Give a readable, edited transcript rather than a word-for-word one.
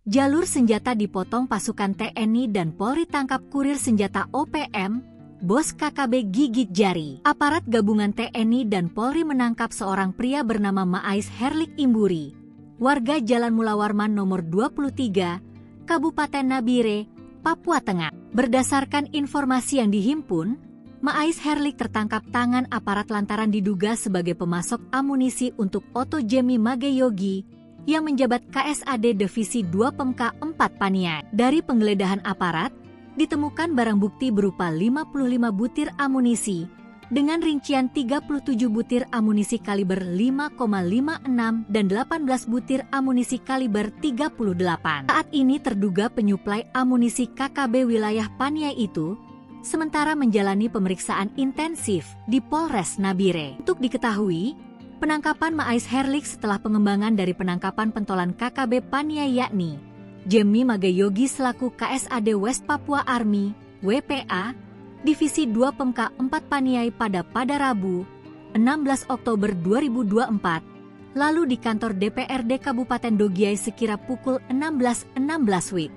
Jalur senjata dipotong, pasukan TNI dan Polri tangkap kurir senjata OPM, bos KKB gigit jari. Aparat gabungan TNI dan Polri menangkap seorang pria bernama Ma'ais Herlik Imburi, warga Jalan Mulawarman nomor 23, Kabupaten Nabire, Papua Tengah. Berdasarkan informasi yang dihimpun, Ma'ais Herlik tertangkap tangan aparat lantaran diduga sebagai pemasok amunisi untuk Oto Jemi Mageyogi yang menjabat KSAD Divisi 2 Pemka 4 Paniai. Dari penggeledahan aparat, ditemukan barang bukti berupa 55 butir amunisi dengan rincian 37 butir amunisi kaliber 5,56 dan 18 butir amunisi kaliber 38. Saat ini terduga penyuplai amunisi KKB wilayah Paniai itu sementara menjalani pemeriksaan intensif di Polres Nabire. Untuk diketahui, penangkapan Ma'ais Herlik setelah pengembangan dari penangkapan pentolan KKB Paniai yakni Jemi Mageyogi selaku KSAD West Papua Army, WPA, Divisi 2 Pemka 4 Paniai pada Rabu, 16 Oktober 2024, lalu di kantor DPRD Kabupaten Dogiai sekira pukul 16.16 WIB.